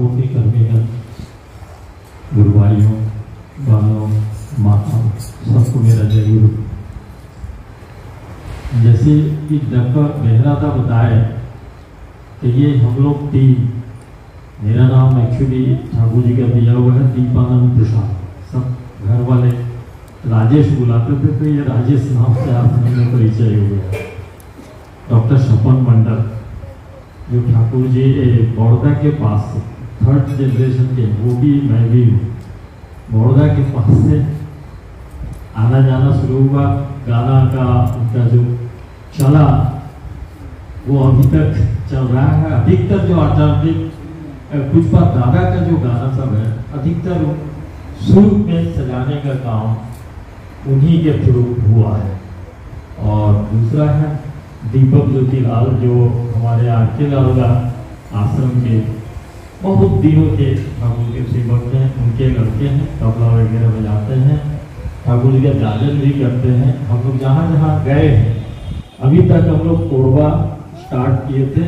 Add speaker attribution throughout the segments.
Speaker 1: ठाकुर के कर्मीगण, गुरुभाइयों, बहनों, माताओं, सबको मेरा जय गुरु। जैसे कि डॉक्टर मेहरा था बताए कि ये हम लोग टीम, मेरा नाम एक्चुअली ठाकुर जी का दिया हुआ है दीपानंद प्रसाद, सब घर वाले राजेश बुलाते थे तो ये राजेश नाम से आप में परिचय हो गया। डॉक्टर सपन मंडल जो ठाकुर जी बड़ौदा के पास से 3rd जनरेशन के, वो भी मैं भी हूँ। बड़ौदा के पास से आना जाना शुरू हुआ, गाना का उनका जो चला वो अभी तक चल रहा है। अधिकतर जो आचार्य पुष्पा दादा का जो गाना सब है, अधिकतर सुर में सजाने का काम उन्हीं के थ्रू हुआ है। और दूसरा है दीपक ज्योतिलाल जो हमारे आरके लाल आश्रम के बहुत दिनों के ठाकुर के सेवक हैं, उनके लड़के हैं, तबला वगैरह बजाते हैं, ठाकुर जी का जागरण भी करते हैं। हम लोग जहाँ जहाँ गए हैं, अभी तक हम लोग कोरबा स्टार्ट किए थे,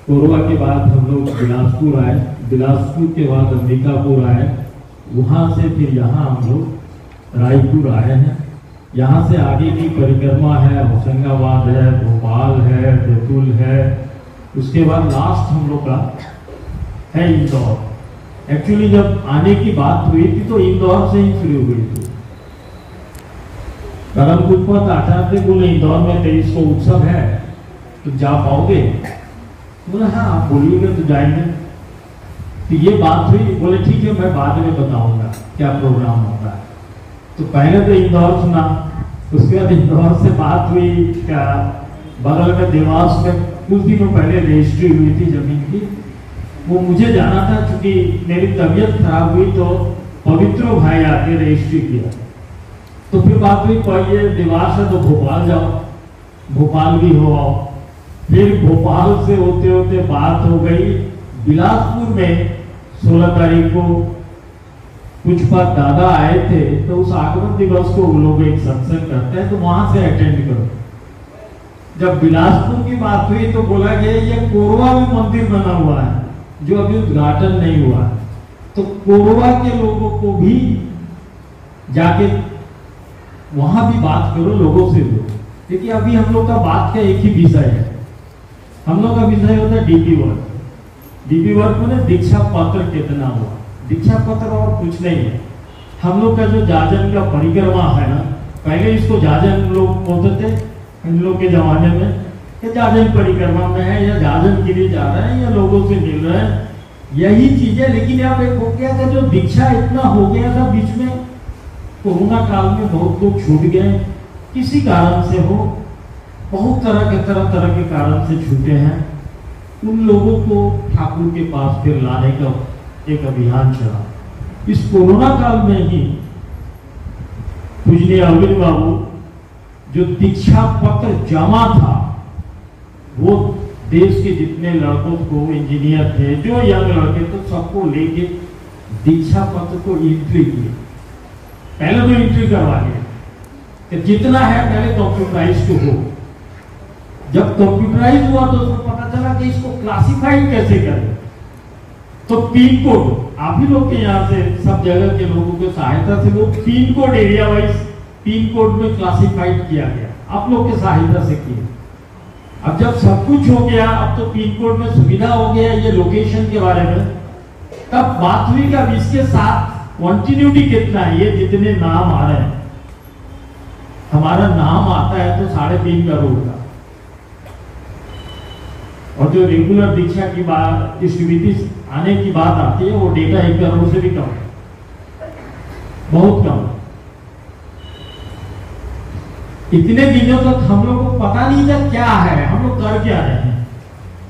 Speaker 1: कोरबा के बाद हम लोग बिलासपुर आए, बिलासपुर के बाद अंबिकापुर आए, वहाँ से फिर यहाँ हम लोग रायपुर आए हैं। यहाँ से आगे की परिक्रमा है, होशंगाबाद है, भोपाल है, बैतूल है, उसके बाद लास्ट हम लोग का है इंदौर। एक्चुअली जब आने की बात हुई थी तो इंदौर से ही शुरू हुई थी। परम पुष्पा आचार्य बोले इंदौर में 23 को उत्सव है तो जा पाओगे? बोले हाँ आप बोलिएगा तो जाएंगे। तो ये बात हुई, बोले ठीक है मैं बाद में बताऊंगा क्या प्रोग्राम होता है। तो पहले तो इंदौर सुना, उसके बाद इंदौर से बात हुई, क्या बगल में देवास में कुछ दिनों पहले रजिस्ट्री हुई थी जमीन की, वो मुझे जाना था, क्योंकि मेरी तबीयत खराब हुई तो पवित्रो भाई आके रजिस्ट्री किया। तो फिर बात हुई ये देवास है तो भोपाल जाओ, भोपाल भी हो आओ। फिर भोपाल से होते होते बात हो गई बिलासपुर में 16 तारीख को पुष्पा दादा आए थे, तो उस आगमन दिवस को वो लोग एक सत्संग करते हैं तो वहां से अटेंड करो। जब बिलासपुर की बात हुई तो बोला गया ये कोरबा में मंदिर बना हुआ है जो अभी उद्घाटन नहीं हुआ है, तो कोरबा के लोगों को भी जाके वहां भी बात करो लोगों से लो। देखिए अभी हम लोग का बात का एक ही विषय है, हम लोग का विषय होता है डीपी वर्क। डीपी वर्क में दीक्षा पत्र कितना हुआ, दीक्षा पत्र और कुछ नहीं है। हम लोग का जो जाजन का परिक्रमा है ना, पहले इसको जाजन लोग बोलते थे इन लोग के जमाने में, कि जाजन परिक्रमा में है या जाजन के लिए जा रहे हैं या लोगों से मिल रहे हैं, यही चीज है। लेकिन अब एक हो गया था जो दीक्षा इतना हो गया था बीच में, कोरोना काल में बहुत लोग छूट गए, किसी कारण से हो, बहुत तरह के कारण से छूटे हैं। उन लोगों को ठाकुर के पास फिर लाने का एक अभियान चला। इस कोरोना काल में ही पूजनीय अरविंद बाबू जो दीक्षा पत्र जमा था, वो देश के जितने लड़कों को, इंजीनियर थे, जो यंग लड़के थे, सबको लेके दीक्षा पत्र को एंट्री किए। पहले तो एंट्री करवा लिया कि जितना है पहले कंप्यूटराइज तो हो। जब कंप्यूटराइज हुआ तो उसको पता चला कि इसको क्लासिफाइड कैसे करें। तो पिन कोड, आप ही लोग के यहाँ से सब जगह के लोगों की सहायता से वो pin code area wise pin code में क्लासिफाइड किया गया, आप लोग की सहायता से किया। अब जब सब कुछ हो गया, अब तो पिन कोड में सुविधा हो गया ये लोकेशन के बारे में, तब बात हुई कि अब इसके साथ कंटिन्यूटी कितना है, ये जितने नाम आ रहे हैं, हमारा नाम आता है तो 3.5 करोड़ का, और जो रेगुलर दीक्षा की बात, डिस्ट्रीब्यूटिव आने की बात आती है, वो डेटा 1 करोड़ से भी कम है, बहुत कम। इतने दिनों तक हम लोग को पता नहीं था क्या है, हम लोग कर क्या रहे हैं,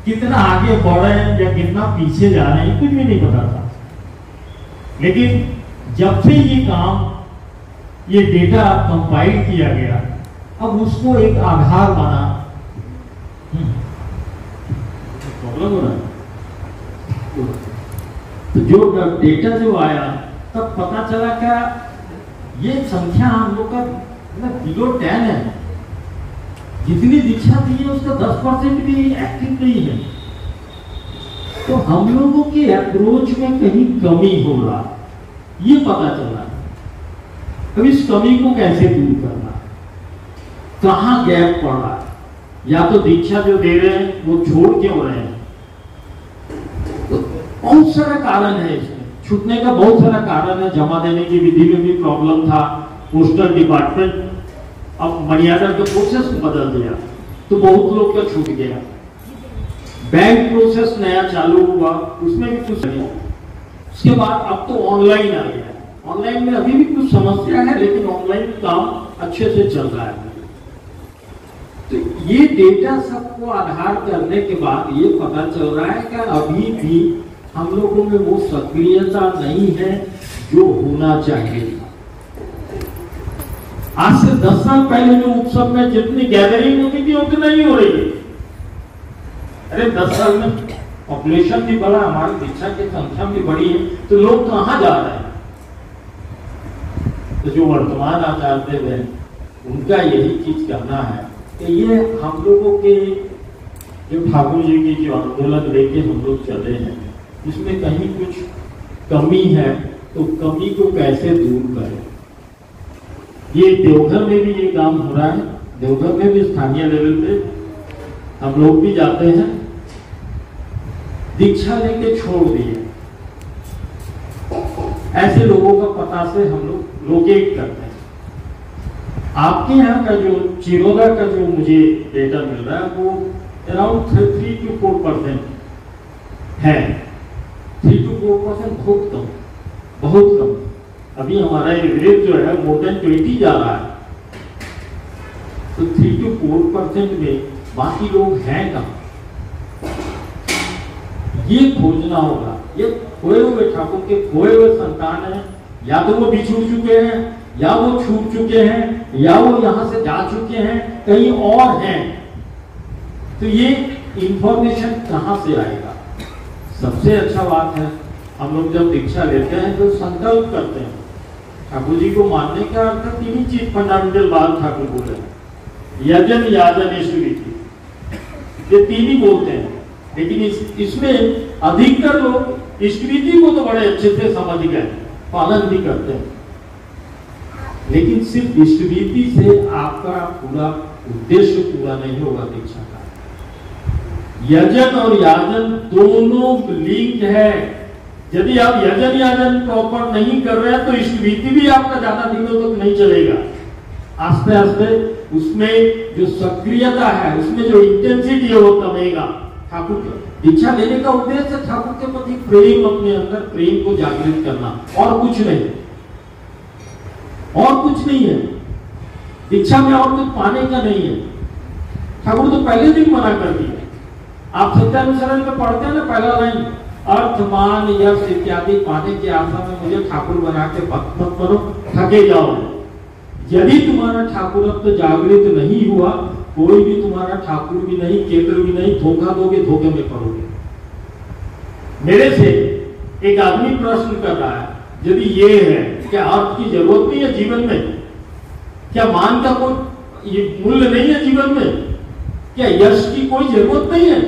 Speaker 1: कितना आगे बढ़ रहे हैं या कितना पीछे जा रहे हैं, कुछ भी नहीं पता था। लेकिन जब से ये काम, ये डेटा कंपाइल किया गया, अब उसको एक आधार बना। प्रॉब्लम हो रहा है तो जो डेटा जो आया, तब पता चला क्या ये संख्या हम लोग का बिलो 10 है। जितनी दीक्षा दी है उसका 10% भी एक्टिव नहीं है। तो हम लोगों के अप्रोच में कहीं कमी हो रहा, ये पता चला। अब इस कमी को कैसे दूर करना, कहां गैप पड़ रहा है, या तो दीक्षा जो दे रहे हैं वो छोड़ क्यों रहे हैं। तो बहुत सारा कारण है इसमें, छूटने का बहुत सारा कारण है। जमा देने की विधि में भी प्रॉब्लम था, पोस्टल डिपार्टमेंट अब मनी ऑर्डर के प्रोसेस को बदल दिया तो बहुत लोग का छूट गया। बैंक प्रोसेस नया चालू हुआ, उसमें भी कुछ नहीं। उसके बाद अब तो ऑनलाइन आ गया। ऑनलाइन में अभी भी कुछ समस्या है, लेकिन ऑनलाइन काम अच्छे से चल रहा है। तो ये डेटा सबको आधार करने के बाद ये पता चल रहा है कि अभी भी हम लोगों में वो सक्रियता नहीं है जो होना चाहिए। आज से 10 साल पहले जो उत्सव में जितनी गैदरिंग होती थी उतनी नहीं हो रही है। अरे 10 साल में पॉपुलेशन भी बढ़ा, हमारी दीक्षा की संख्या भी बढ़ी है, तो लोग कहां जा रहे हैं। तो जो वर्तमान आचार्य देव है उनका यही चीज करना है कि ये हम लोगों के जो ठाकुर जी की जो आंदोलन लेके हम लोग चले हैं, इसमें कहीं कुछ कमी है तो कमी को कैसे दूर करें। ये देवघर में भी ये काम हो रहा है। देवघर में भी स्थानीय लेवल पे हम लोग भी जाते हैं, दीक्षा लेके छोड़ दिए, ऐसे लोगों का पता से हम लोग लोकेट करते हैं। आपके यहाँ का जो चिरोदा का जो मुझे डेटा मिल रहा है वो अराउंड 3 to 4% है। 3 to 4% बहुत कम, बहुत कम। अभी हमारा एवरेज जो है मोर देन 20 जा रहा है। तो 3 to 4% में बाकी लोग हैं कहाँ, ये खोजना होगा। ये खोए हुए ठाकुर के खोए हुए संतान हैं, या तो वो बिछुड़ चुके हैं, या वो छूट चुके हैं, या वो यहां से जा चुके हैं, कहीं और हैं। तो ये इंफॉर्मेशन कहां से आएगा। सबसे अच्छा बात है हम लोग जब दीक्षा लेते हैं तो संकल्प करते हैं। ठाकुर जी को मानने का अर्थ 3 चीज फंडामेंटल बात ठाकुर बोले, यजन याजन ईश्वरी, ये 3 ही बोलते हैं। लेकिन इसमें अधिकतर लोग इष्टविधि को तो बड़े अच्छे से समझ गए, पालन भी करते हैं, लेकिन सिर्फ इष्टविधि से आपका पूरा उद्देश्य पूरा नहीं होगा दीक्षा का। यजन और याजन दोनों लिंक है। यदि आप यजन याजन प्रॉपर नहीं कर रहे हैं तो इष्टविधि भी आपका ज्यादा दिनों तक नहीं चलेगा। आस्ते आस्ते उसमें जो सक्रियता है, उसमें जो इंटेंसिटी है वो कमेगा। ठाकुर दीक्षा लेने का उद्देश्य ठाकुर के प्रति प्रेम, अपने अंदर प्रेम को जागृत करना, और कुछ नहीं, और कुछ नहीं है। दीक्षा में और कुछ पाने का नहीं है। ठाकुर तो पहले दिन मना कर दिया। आप सत्यानुसरण में पढ़ते हैं ना, पहला लाइन, अर्थ मान यश इत्यादि पाने की आशा में मुझे ठाकुर बना के भक्त मत करो, थके जाओ। यदि तुम्हारा ठाकुरत्व जागृत नहीं हुआ, कोई भी तुम्हारा ठाकुर भी नहीं, केंद्र भी नहीं, धोखा दोगे, धोखे में पड़ोगे। मेरे से एक आदमी प्रश्न कर रहा है, यदि ये है क्या अर्थ की जरूरत नहीं है जीवन में, क्या मान का कोई ये मूल्य नहीं है जीवन में, क्या यश की कोई जरूरत नहीं है?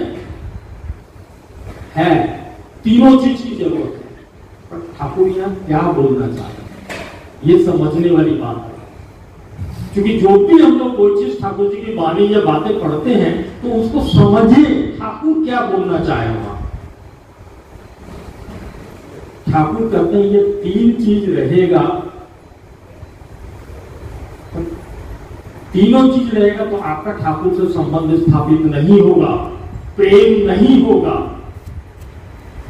Speaker 1: तीनों चीज की जरूरत है। पर ठाकुर यहां क्या बोलना चाहते हैं, ये समझने वाली बात है। क्योंकि जो भी हम लोग कोई चीज ठाकुर जी की वाणी या बातें पढ़ते हैं तो उसको समझिए ठाकुर क्या बोलना चाहे वहां। ठाकुर कहते हैं ये 3 चीज रहेगा, तीनों चीज रहेगा तो आपका ठाकुर से संबंध स्थापित नहीं होगा, प्रेम नहीं होगा।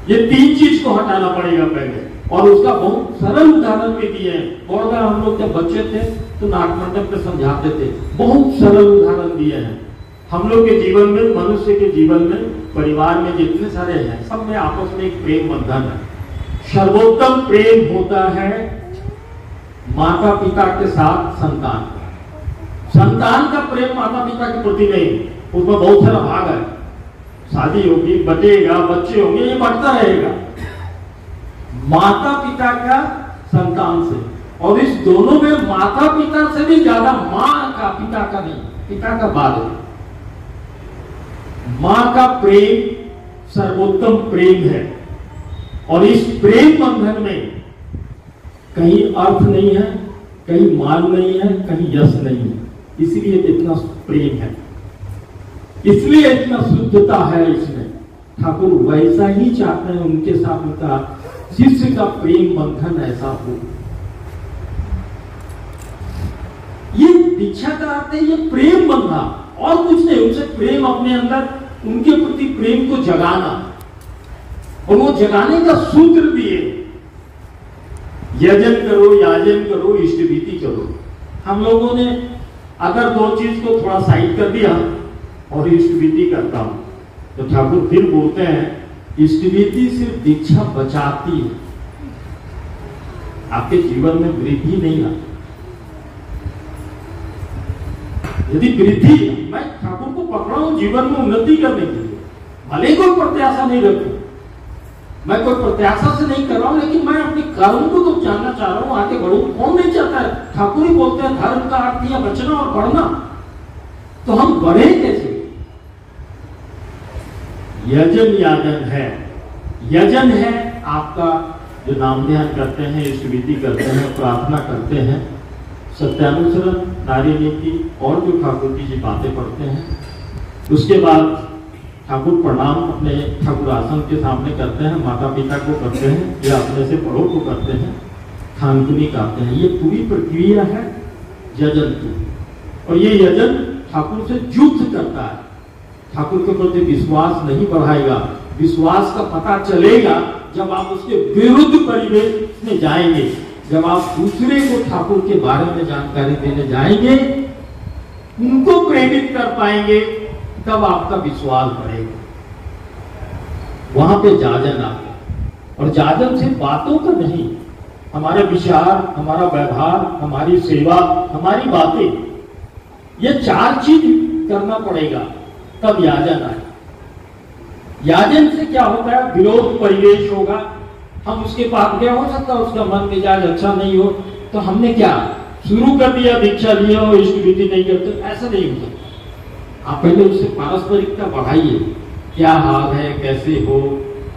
Speaker 1: ये 3 चीज को हटाना पड़ेगा पहले, और उसका बहुत सरल उदाहरण भी दिए हैं। और अगर हम लोग जब बच्चे थे तो नाटमंडप में समझाते थे, बहुत सरल उदाहरण दिए हैं। हम लोग के जीवन में, मनुष्य के जीवन में, परिवार में जितने सारे हैं, सब में आपस में एक प्रेम बंधन है। सर्वोत्तम प्रेम होता है माता पिता के साथ संतान का। संतान का प्रेम माता पिता के प्रति नहीं, उसमें बहुत सारा भाग है। शादी होगी, बचेगा, बच्चे होंगे, ये बढ़ता रहेगा। माता पिता का संतान से, और इस दोनों में माता पिता से भी ज्यादा मां का, पिता का नहीं, पिता का बाद है। मां का प्रेम सर्वोत्तम प्रेम है और इस प्रेम बंधन में कहीं अर्थ नहीं है, कहीं मान नहीं है, कहीं यश नहीं है। इसलिए इतना प्रेम है, इसलिए इतना शुद्धता है इसमें। ठाकुर वैसा ही चाहते हैं उनके साथ उनका शिष्य का प्रेम बंधन ऐसा हो। ये दीक्षा का अर्थ है, ये प्रेम बंधा और कुछ नहीं। उनसे प्रेम अपने अंदर, उनके प्रति प्रेम को जगाना, और वो जगाने का सूत्र दिए, यजन करो, याजन करो, इष्टभीति करो। हम लोगों ने अगर दो चीज को थोड़ा साइड कर दिया और इष्टभीति करता हूं, तो ठाकुर फिर बोलते हैं इष्टभीति सिर्फ दीक्षा बचाती है, आपके जीवन में वृद्धि नहीं आती। यदि वृद्धि, मैं ठाकुर को पकड़ा हूं जीवन में उन्नति करने के लिए, भले कोई प्रत्याशा नहीं रखी, मैं कोई प्रत्याशा से नहीं कर रहा हूं, लेकिन मैं अपने कर्म को तो जानना चाह रहा हूं, आगे बढ़ू। कौन नहीं चाहता है? ठाकुर ही बोलते हैं धर्म का अर्थ है बचना और बढ़ना। तो हम बढ़े कैसे? यजन याजन है, यजन है आपका जो नाम ध्यान करते हैं, इष्टभीति करते हैं, प्रार्थना करते हैं, सत्यानुसरण, नारी नीति और जो ठाकुर की जी बातें पढ़ते हैं। उसके बाद ठाकुर प्रणाम अपने ठाकुर आसन के सामने करते हैं, माता पिता को करते हैं या अपने से बड़ों को करते हैं, खानकुनी करते हैं। ये पूरी प्रक्रिया है यजन की। और ये यजन ठाकुर से युद्ध करता है, ठाकुर के प्रति विश्वास नहीं बढ़ाएगा। विश्वास का पता चलेगा जब आप उसके विरुद्ध परिवेश में जाएंगे, जब आप दूसरे को ठाकुर के बारे में जानकारी देने जाएंगे, उनको प्रेरित कर पाएंगे, तब आपका विश्वास बढ़ेगा। वहां पे जाजन आता, और जाजन सिर्फ बातों का नहीं, हमारे विचार, हमारा व्यवहार, हमारी सेवा, हमारी बातें, ये चार चीज करना पड़ेगा, तब याजन आए। याजन से क्या होता है? विरोध परिवेश होगा, हम उसके पास गए, हो सकता है उसका मन मिजाज अच्छा नहीं हो, तो हमने क्या शुरू कर दिया, दीक्षा लिया और इष्टभीति नहीं करते, ऐसा नहीं हो सकता। आप पहले उससे पारस्परिकता बढ़ाइए, क्या हाल है, कैसे हो,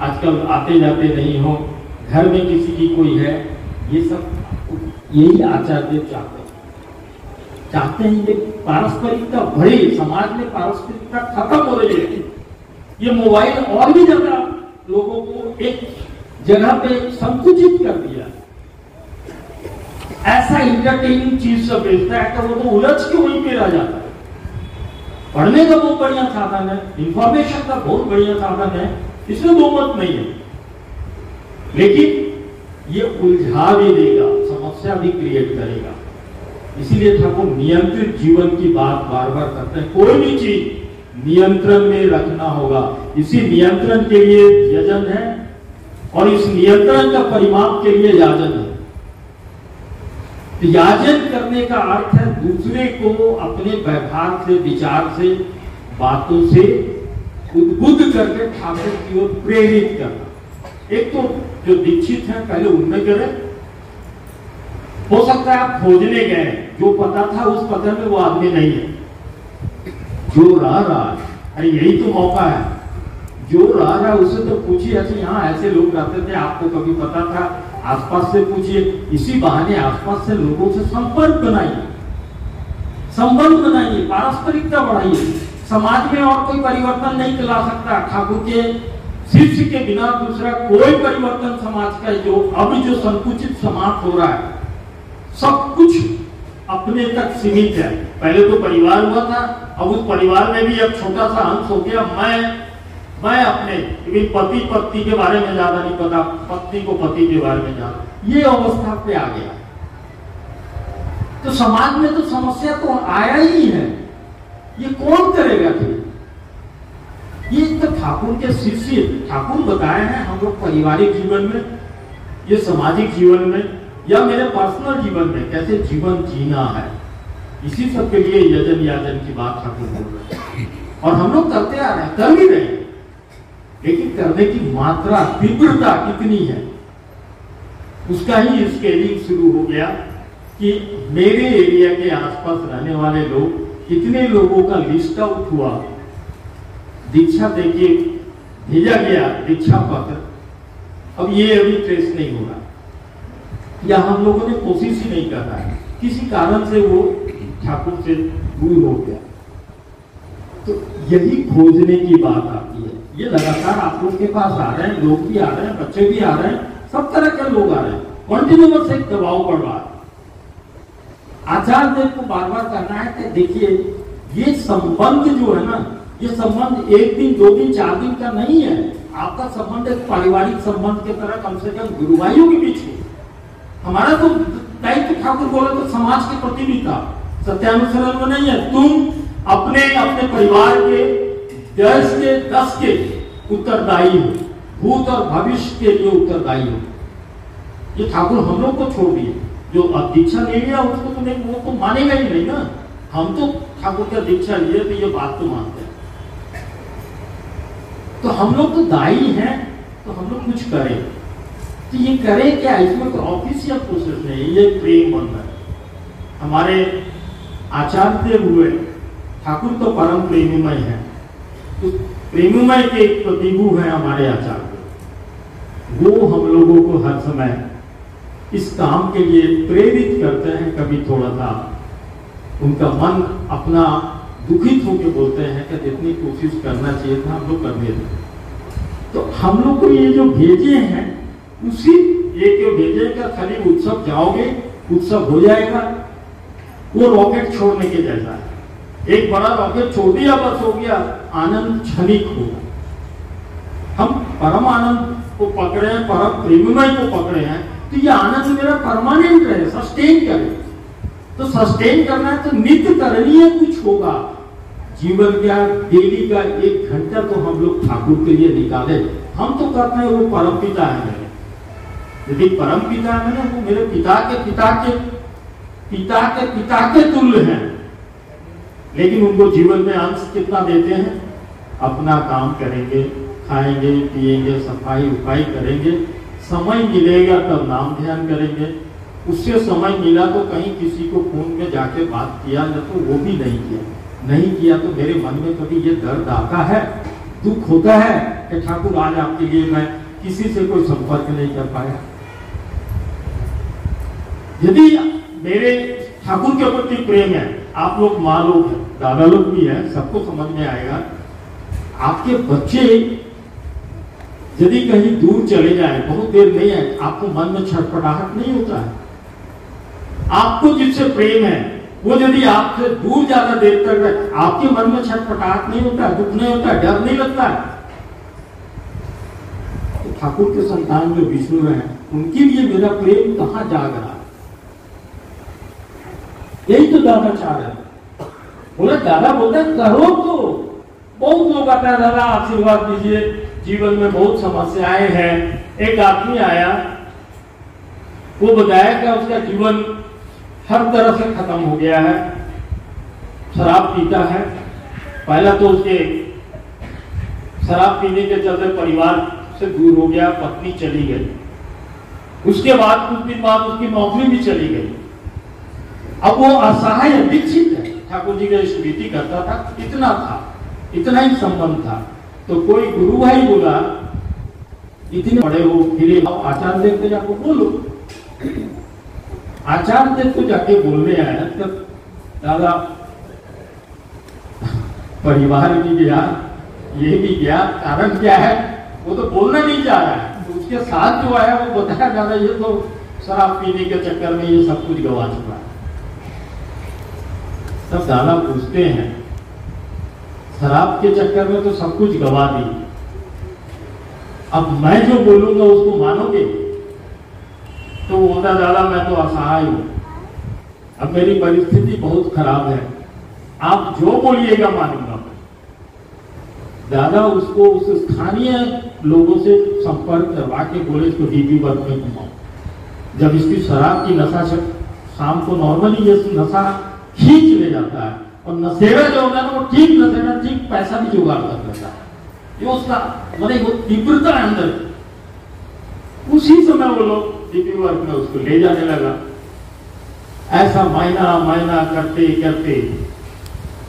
Speaker 1: आजकल आते जाते नहीं हो, घर में किसी की कोई है, ये सब यही आचार्य चाहते हैं। ये पारस्परिकता बढ़े, समाज में पारस्परिकता खत्म हो रही है। ये मोबाइल और भी ज्यादा लोगों को एक जगह पे संकुचित कर दिया, ऐसा इंटरटेनिंग चीज सब भेजता है, तो वो तो उलझ के वहीं पे रह जाता है। पढ़ने का बहुत बढ़िया साधन है, इंफॉर्मेशन का बहुत बढ़िया साधन है, इसमें दो मत नहीं है, लेकिन ये उलझा भी देगा, समस्या भी क्रिएट करेगा। इसीलिए ठाकुर नियंत्रित जीवन की बात बार बार करते हैं। कोई भी चीज नियंत्रण में रखना होगा, इसी नियंत्रण के लिए यजन है, और इस नियंत्रण का परिमाप के लिए याजन है। याजन करने का अर्थ है दूसरे को अपने व्यवहार से, विचार से, बातों से उद्बुद्ध करके ठाकुर की ओर प्रेरित करना। एक तो जो दीक्षित है पहले उनमें करें, हो सकता है आप खोजने गए, जो पता था उस पते में वो आदमी नहीं है, जो रह रहा है, अरे यही तो मौका है, जो रह रहा है उससे तो पूछिए, ऐसे यहाँ ऐसे लोग रहते थे, आपको कभी पता था, आसपास से पूछिए। इसी बहाने आसपास से लोगों से संपर्क बनाइए, संबंध बनाइए, पारस्परिकता बढ़ाइए। समाज में और कोई परिवर्तन नहीं ला सकता, ठाकुर के शिष्य के बिना दूसरा कोई परिवर्तन समाज का, जो अभी जो संकुचित समाज हो रहा है, सब कुछ अपने तक सीमित है। पहले तो परिवार हुआ था, अब उस परिवार में भी एक छोटा सा अंश हो गया, मैं अपने पति पत्नी के बारे में ज्यादा नहीं पता, पत्नी को पति के बारे में ज्यादा, ये अवस्था पे आ गया। तो समाज में तो समस्या तो आया ही है, ये कौन करेगा फिर? ये तो ठाकुर के शिष्य, ठाकुर बताए हैं हम लोग पारिवारिक जीवन में, ये सामाजिक जीवन में, या मेरे पर्सनल जीवन में कैसे जीवन जीना है, इसी सब के लिए यजन याजन की बात ठाकुर बोल रहे हैं। और हम लोग करते आ रहे हैं, कर भी रहे हैं, लेकिन करने की मात्रा, तीव्रता कितनी है, उसका ही स्केलिंग शुरू हो गया कि मेरे एरिया के आसपास रहने वाले लोग, कितने लोगों का लिस्ट आउट हुआ, दीक्षा देके भेजा गया दीक्षा पत्र, अब ये अभी ट्रेस नहीं हो रहा, या हम लोगों ने कोशिश ही नहीं कर रहा है, किसी कारण से वो ठाकुर से दूर हो गया। तो यही खोजने की बात आती है। ये लगातार आप लोग के पास आ रहे हैं, लोग भी आ रहे हैं, बच्चे भी आ रहे हैं, सब तरह के लोग आ रहे हैं, कंटिन्यूअस एक दबाव पड़ रहा है। आचार्य देव को बार बार करना है कि देखिए ये संबंध जो है ना, ये संबंध एक दिन, 2 दिन, 4 दिन का नहीं है। आपका संबंध एक पारिवारिक संबंध की तरह कम से कम गुरुभाइयों के बीच में। हमारा तो दायित्व ठाकुर बोले तो समाज के प्रति भी था, सत्यानुसरण में नहीं है। तुम अपने अपने परिवार के 10 के उत्तरदायी हो, भूत और भविष्य के लिए उत्तरदायी हो। ये ठाकुर हम लोग को छोड़ दिए, जो अब दीक्षा ले लिया उसको तो नहीं, वो तो मानेगा ही नहीं ना। हम तो ठाकुर का दीक्षा लिए तो ये बात तो मानते हैं। तो हम लोग तो दायी हैं, तो हम लोग कुछ करें। तो ये करें क्या, इसमें तो ऑफिशियल प्रोसेस नहीं, ये प्रेम बंधन है। हमारे आचार्य हुए ठाकुर तो परम प्रेमीमय है, तो प्रेमीमय के प्रतिभू हैं हमारे आचार्य। वो हम लोगों को हर समय इस काम के लिए प्रेरित करते हैं। कभी थोड़ा सा उनका मन अपना दुखित होकर बोलते हैं कि जितनी कोशिश करना चाहिए था हम लोग कर दिए थे। तो हम लोग को ये जो भेजे हैं, उसी ये क्यों भेजे का खाली उत्सव जाओगे, उत्सव हो जाएगा, वो रॉकेट छोड़ने के जैसा है। एक बड़ा रॉकेट छोड़ दिया, बस हो गया, आनंद क्षणिक होगा। हम परम आनंद को पकड़े हैं, परम प्रेममय को पकड़े हैं, तो ये आनंद मेरा परमानेंट रहे, सस्टेन करे। तो सस्टेन करना है तो नित्य करणीय कुछ होगा। जीवन का डेली का 1 घंटा तो हम लोग ठाकुर के लिए निकाले। हम तो कहते हैं वो परम पिता है मेरे, यदि परम पिता है ना, वो मेरे पिता के पिता के पिता के पिता के तुल्य हैं। लेकिन उनको जीवन में अंश कितना देते हैं, अपना काम करेंगे, खाएंगे पिएंगे, सफाई उफाई करेंगे, समय मिलेगा तब नाम ध्यान करेंगे। उससे समय मिला तो कहीं किसी को फोन में जाके बात किया, न तो वो भी नहीं किया। नहीं किया तो मेरे मन में कभी ये दर्द आता है, दुख होता है कि ठाकुर आज आपके लिए मैं किसी से कोई संपर्क नहीं कर पाया। यदि मेरे ठाकुर के प्रति प्रेम है, आप लोग माँ लोग हैं, दादा लोग भी हैं, सबको समझ में आएगा। आपके बच्चे यदि कहीं दूर चले जाए, बहुत देर नहीं है, आपको मन में छटपटाहट नहीं होता है? आपको जिससे प्रेम है वो यदि आपसे दूर ज्यादा देर तक रहे, आपके मन में छटपटाहट नहीं होता, दुख नहीं होता, डर नहीं लगता है? तो ठाकुर के संतान जो विष्णु हैं, उनके लिए मेरा प्रेम कहां जाग रहा है? यही तो दादा चाह रहे हैं। बोले दादा बोलते हैं करो तो। बहुत लोग आता है, दादा आशीर्वाद दीजिए, जीवन में बहुत समस्याएं हैं। एक आदमी आया, वो बताया कि उसका जीवन हर तरह से खत्म हो गया है, शराब पीता है। पहला तो उसके शराब पीने के चलते परिवार से दूर हो गया, पत्नी चली गई। उसके बाद कुछ दिन बाद उसकी नौकरी भी चली गई। अब वो असहाय दीक्षित है, ठाकुर जी का स्मृति करता था, इतना था, इतना ही संबंध था। तो कोई गुरु भाई बोला, इतने बड़े हो फिरे, आचार्य देव को जाकर बोलो। आचार्य देव को जाके बोलने आया, तब दादा परिवार भी गया, ये भी गया, कारण क्या है वो तो बोलना नहीं चाह रहा है। तो उसके साथ जो आया वो बताया, दादा ये तो शराब पीने के चक्कर में ये सब कुछ गवा चुका है। तब दादा पूछते हैं, शराब के चक्कर में तो सब कुछ गवा दी, अब मैं जो बोलूंगा उसको मानोगे? तो वो बोलता, दादा मैं तो असहाय हूं, अब मेरी परिस्थिति बहुत खराब है, आप जो बोलिएगा मानूंगा। दादा उसको उस स्थानीय लोगों से संपर्क करवा के बोले इसको डीपी वर्क में घुमाओ। जब इसकी शराब की नशा से शाम को नॉर्मली ये नशा खींच ले जाता है, और नशेड़ा जो होगा ना वो ठीक नशेड़ा, ठीक पैसा भी जुगाड़ कर लेता है। ये उसका मैंने वो तीव्रता है अंदर। उसी समय वो लोग डीपी वर्क में उसको ले जाने लगा। ऐसा महीना महीना करते करते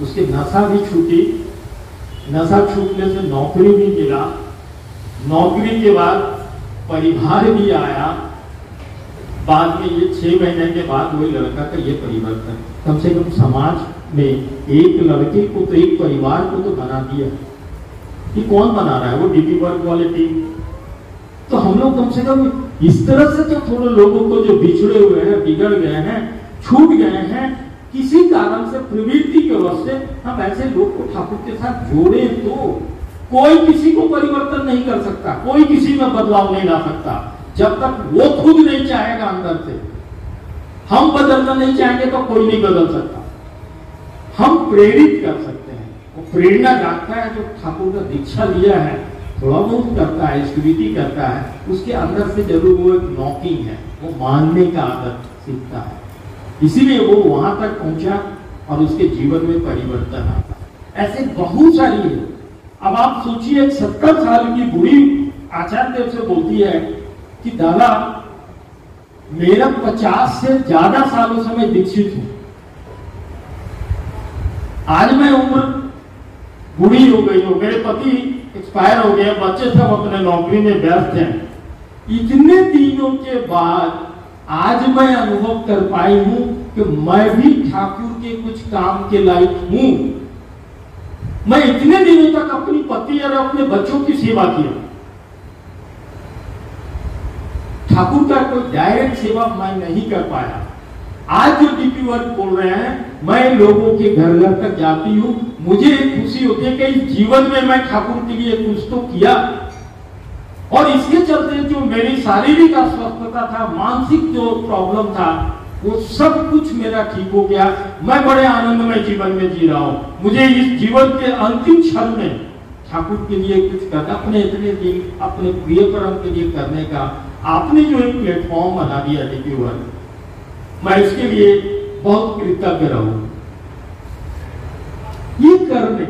Speaker 1: उसकी नशा भी छूटी। नशा छूटने से नौकरी भी मिला, नौकरी के बाद परिवार भी आया, बाद में ये 6 महीने के बाद वही लड़का का ये परिवर्तन, कम से कम समाज में एक लड़के को तो, एक परिवार को तो बना दिया। ये कौन बना रहा है? वो डीपी वर्क वाले टीम। तो हम लोग कम से कम इस तरह से तो थोड़े लोगों को जो बिछड़े हुए हैं, बिगड़ गए हैं, छूट गए हैं, किसी कारण से प्रवृत्ति के वजह से हम ऐसे लोग को ठाकुर के साथ जोड़े तो कोई किसी को परिवर्तन नहीं कर सकता, कोई किसी में बदलाव नहीं ला सकता जब तक वो खुद नहीं चाहेगा अंदर से। हम बदलना नहीं चाहेंगे तो कोई नहीं बदल सकता। हम प्रेरित कर सकते हैं, वो प्रेरणा जानता है जो ठाकुर का दीक्षा लिया है, थोड़ा बहुत करता है, स्मृति करता है, उसके अंदर से जरूर वो एक नॉकिंग है, वो मानने का आदत सीखता है, इसीलिए वो वहां तक पहुंचा और उसके जीवन में परिवर्तन आता। ऐसे बहुत सारी है। अब आप सोचिए 70 साल की बूढ़ी आचार्य देव से बोलती है कि दादा मेरा 50 से ज्यादा सालों से मैं दीक्षित हूं, आज मैं उम्र बूढ़ी हो गई हूं, मेरे पति एक्सपायर हो गए, बच्चे सब अपने नौकरी में व्यस्त हैं, इतने दिनों के बाद आज मैं अनुभव कर पाई हूं कि मैं भी ठाकुर के कुछ काम के लायक हूं। मैं इतने दिनों तक अपनी पति और अपने बच्चों की सेवा किया, ठाकुर का कोई डायरेक्ट सेवा मैं नहीं कर पाया। आज जो डीपी वर्क बोल रहे हैं, मैं लोगों के घर घर तक जाती हूं, मुझे एक खुशी होती है कि जीवन में मैं ठाकुर के लिए कुछ तो किया, और इसके चलते जो मेरी शारीरिक अस्वस्थता था, मानसिक जो प्रॉब्लम था, वो सब कुछ मेरा ठीक हो गया। मैं बड़े आनंदमय जीवन में जी रहा हूं। मुझे इस जीवन के अंतिम क्षण में ठाकुर के लिए कुछ करना, अपने इतने दिन अपने प्रियकर्म के लिए करने का आपने जो एक प्लेटफॉर्म बना दिया डीपी वर्क, मैं इसके लिए बहुत कृतज्ञ रहूं। ये करने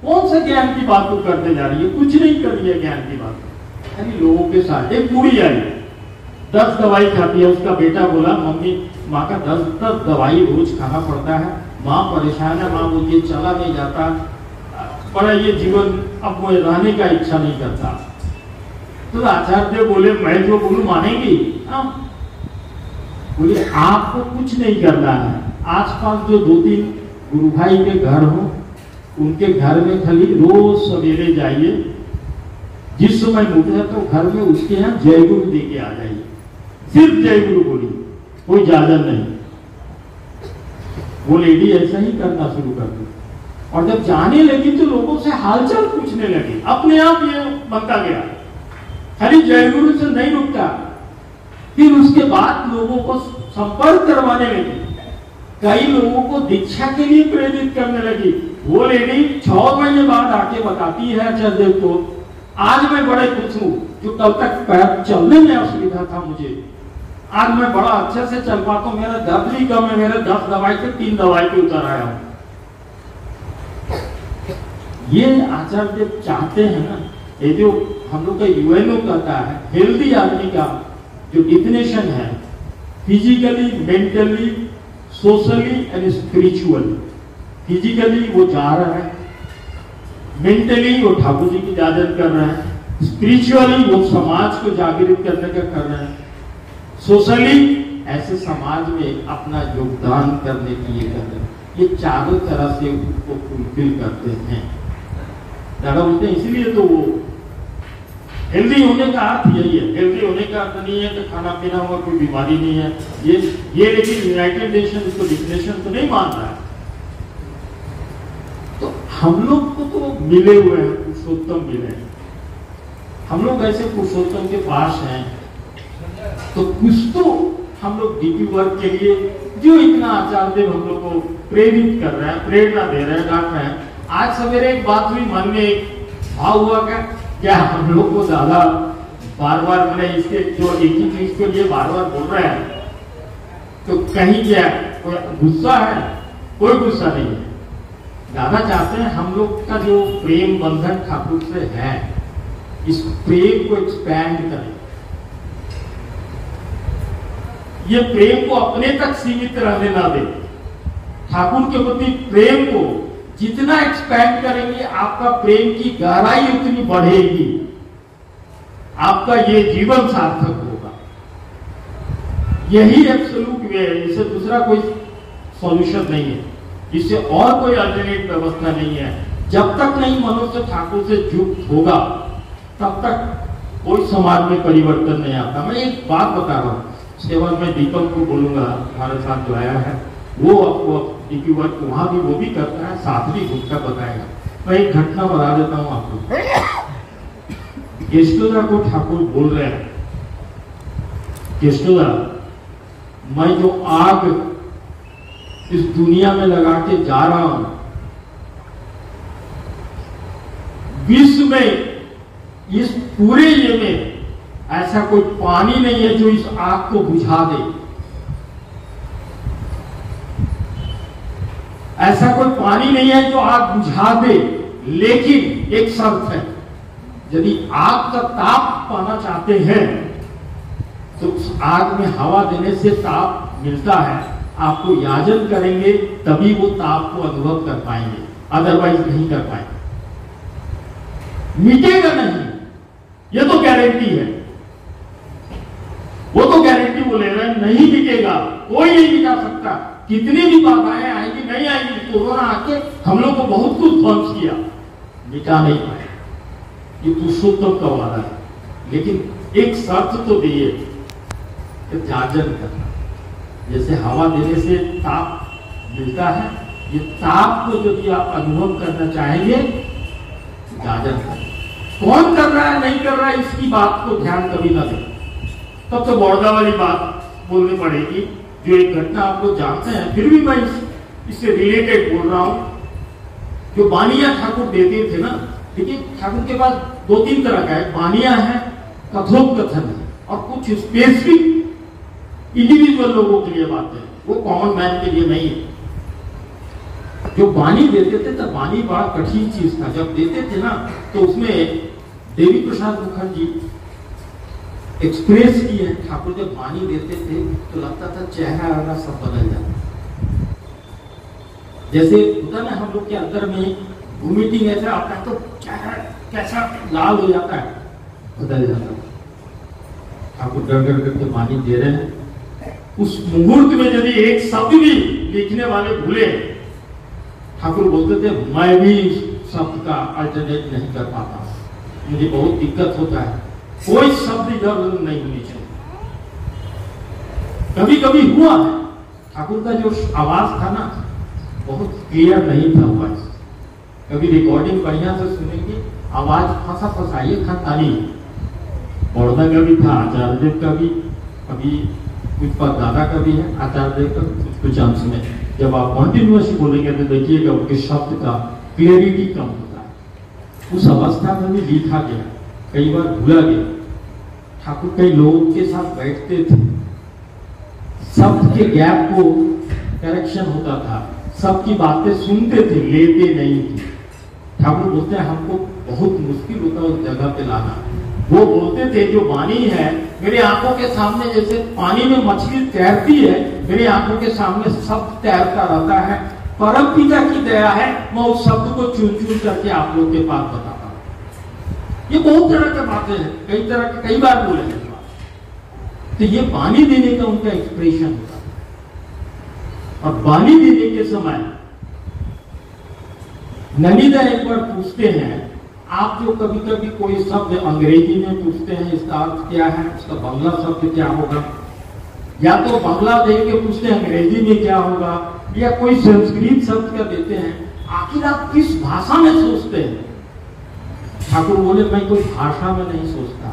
Speaker 1: कौन सा ज्ञान की बात को करते जा रही है? कुछ नहीं कर रही है ज्ञान की बात। यानी लोगों के साथ एक बूढ़ी आई 10 दवाई खाती है, उसका बेटा बोला मम्मी माँ का 10 दवाई रोज खाना पड़ता है, माँ परेशान है, माँ बोलती चला नहीं जाता, बड़ा ये जीवन अब वो रहने का इच्छा नहीं करता। तो आचार्य बोले मैं जो बोलूं मानेगी? बोले आपको कुछ नहीं करना है, आसपास जो 2-3 गुरु भाई के घर हो, उनके घर में खाली रोज सवेरे जाइए, जिस समय उठे तो घर में उसके यहाँ जय गुरु दे के आ जाइए, सिर्फ जय गुरु बोली, कोई ज्यादा नहीं। वो लेडी ऐसा ही करना शुरू कर दी, और जब जाने लगी तो लोगों से हालचाल पूछने लगी, अपने आप ये बनता गया, खाली जय गुरु से नहीं रुकता। फिर उसके बाद लोगों को संपर्क करवाने लगी, कई लोगों को दीक्षा के लिए प्रेरित करने लगी। वो लेडी 6 महीने बाद आके बताती है आचार्य को, आज मैं बड़े खुश हूं, जो कल तक पैर चलने में असुविधा था मुझे, आज मैं बड़ा अच्छे से चल पाता हूं, मेरा दर्द भी कम है, मेरे 10 दवाई से 3 दवाई पे उतर आया हूं। ये आचार्य चाहते हैं ना, ये जो हम लोग का यूएनओ कहता है, हेल्दी आदमी का जो डिफिनेशन है, physically, mentally, socially and spiritually. Physically वो जा रहा है, मेंटली वो ठाकुर जी की इजाजत कर रहे हैं, स्पिरिचुअली वो समाज को जागृत करने का कर रहे हैं, सोशली ऐसे समाज में अपना योगदान करने के लिए कर रहे हैं। ये चारों तरह से उसको फुलफिल करते हैं। दादा बोलते हैं इसलिए तो वो हेल्दी होने का अर्थ यही है। हेल्दी होने का अर्थ नहीं है कि खाना पीना होगा, कोई बीमारी नहीं है, ये लेकिन यूनाइटेड नेशन इसको डिफिनेशन तो नहीं मान रहा है। तो हम लोग को तो मिले हुए हैं, पुरुषोत्तम मिले हैं, हम लोग ऐसे पुरुषोत्तम के पास हैं, तो कुछ तो हम लोग डीपी वर्क के लिए जो इतना आचार्य हम लोग को प्रेरित कर रहे हैं, प्रेरणा दे रहे हैं, डांट रहे हैं। आज सवेरे एक बात हुई, मन में एक भाव हुआ क्या हम लोग को ज्यादा बार-बार मैंने इसके जो एक ही चीज के लिए बार-बार बोल रहे हैं, तो कहीं क्या कोई गुस्सा है? कोई गुस्सा नहीं है। दादा चाहते हैं हम लोग का जो प्रेम बंधन ठाकुर से है, इस प्रेम को एक्सपैंड करें, ये प्रेम को अपने तक सीमित रहने ना दे। ठाकुर के प्रति प्रेम को जितना एक्सपैंड करेंगे, आपका प्रेम की गहराई उतनी बढ़ेगी।
Speaker 2: आपका ये जीवन सार्थक होगा। यही एब्सोल्यूट वे है, इससे दूसरा कोई सॉल्यूशन नहीं है, इससे और कोई अल्टरनेट व्यवस्था नहीं है। जब तक नहीं मनुष्य ठाकुर से युक्त होगा तब तक कोई समाज में परिवर्तन नहीं आता। मैं एक बात बता रहा हूँ, सेवा में दीपक को बोलूंगा, हमारे साथ जो आया है वो आपको वर्क वहां भी वो भी करता है, साथ भी खुद का बताएगा। मैं एक घटना बता देता हूँ आपको। केष्टोदा को ठाकुर बोल रहे हैं, केष्टोदा मैं जो आग इस दुनिया में लगा के जा रहा हूं, विश्व में इस पूरे ये में ऐसा कोई पानी नहीं है जो इस आग को बुझा दे। ऐसा कोई पानी नहीं है जो आग बुझा दे, लेकिन एक शर्त है, यदि आग का ताप पाना चाहते हैं तो उस आग में हवा देने से ताप मिलता है, आपको याजन करेंगे तभी वो ताप को अनुभव कर पाएंगे, अदरवाइज नहीं कर पाएंगे। मिटेगा नहीं, ये तो गारंटी है, वो तो गारंटी वो ले रहे हैं, नहीं मिटेगा, कोई नहीं मिटा सकता। कितनी भी बाधाएं आएंगी, नहीं आएंगी। कोरोना आके हम लोग को बहुत कुछ ध्वंस किया, मिटा नहीं पाए, ये पुरुषोत्तम का वादा है। लेकिन एक शर्त तो दिए कि जाजन करना, जैसे हवा देने से ताप मिलता है, ये ताप को यदि आप अनुभव करना चाहेंगे जाजन करें। कौन कर रहा है नहीं कर रहा है इसकी बात को ध्यान कभी ना दें। तब तो बौद्धा वाली बात बोलनी पड़ेगी, जो एक घटना आप लोग जानते हैं, फिर भी मैं इससे रिलेटेड बोल रहा हूं। जो बानिया ठाकुर देते थे ना, देखिए ठाकुर के पास दो तीन तरह का है, बानिया है, कथोपकथन है, और कुछ स्पेसिफिक इंडिविजुअल लोगों के लिए बातें, वो कॉमन मैन के लिए नहीं है। जो बानी देते थे तब बानी बड़ा कठिन चीज था, जब देते थे ना तो उसमें देवी प्रसाद मुखर्जी एक्सप्रेस किए, ठाकुर जब बानी देते थे तो लगता था चेहरा आना सब बदल जाता, जैसे होता ना हम लोग के अंदर में वोमिटिंग ऐसा आता है तो चेहरा कैसा लाल हो जाता है, बदल जाता है। ठाकुर डर डर करके बानी दे रहे हैं, उस मुहूर्त में यदि एक शब्द भी लिखने वाले भूले, ठाकुर बोलते थे मैं भी शब्द का अल्टरनेट नहीं कर पाता, मुझे बहुत दिक्कत होता है, कोई शब्द इधर उधर नहीं होनी चाहिए। कभी कभी हुआ है, ठाकुर का जो आवाज था ना बहुत क्लियर नहीं था वॉइस, कभी रिकॉर्डिंग बढ़िया से सुनेंगे, आवाज फंसा फंसा, ये खानदानी बड़ौदा का भी था, आचार्य देव का भी, अभी कुछ पर दादा का भी है, आचार्य देव का कुछ अंश में। जब आप कॉन्टिन्यूअसली बोलेंगे तो देखिएगा उनके शब्द का क्लियरिटी कम होता है। उस अवस्था में भी लिखा गया, कई बार भूला गया। ठाकुर कई लोगों के साथ बैठते थे, शब्द के गैप को करेक्शन होता था, सबकी बातें सुनते थे, लेते नहीं थे। ठाकुर बोलते हैं हमको बहुत मुश्किल होता है उस जगह पे लाना। वो बोलते थे जो वाणी है मेरी आंखों के सामने, जैसे पानी में मछली तैरती है, मेरी आंखों के सामने शब्द तैरता रहता है, परम पिता की दया है, मैं उस शब्द को चुन चुन करके आप लोग के पास बताता हूं। ये बहुत तरह की बातें हैं, कई तरह के, कई बार बोले हैं। तो ये वाणी देने का उनका एक्सप्रेशन होता है। और वाणी देने के समय ननिदा एक बार पूछते हैं, आप जो कभी कभी कोई शब्द अंग्रेजी में पूछते हैं इसका अर्थ क्या है, उसका बांग्ला शब्द क्या होगा, या तो बांग्ला दे के पूछते हैं अंग्रेजी में क्या होगा, या कोई संस्कृत शब्द का देते हैं, आखिर आप किस भाषा में सोचते हैं? ठाकुर बोले मैं कोई भाषा में नहीं सोचता,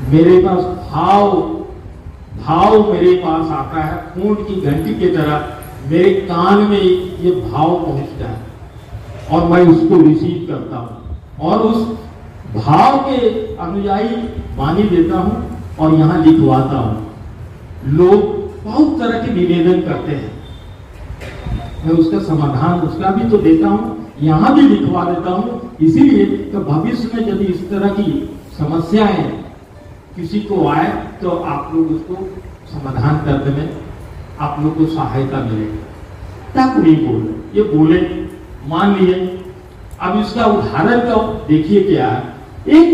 Speaker 2: मेरे पास भाव मेरे पास आता है, फोन की घंटी की तरह मेरे कान में ये भाव पहुंचता है और मैं उसको रिसीव करता हूं और उस भाव के अनुयायी वाणी देता हूं और यहां लिखवाता हूं। लोग बहुत तरह के निवेदन करते हैं, मैं उसका समाधान उसका भी तो देता हूं, यहां भी लिखवा देता हूं। इसीलिए तो भविष्य में यदि इस तरह की समस्याएं किसी को आए तो आप लोग उसको समाधान करने में आप लोग को सहायता मिलेगी। तक नहीं बोले, ये बोले मान लिए। अब इसका उदाहरण तो देखिए क्या है, एक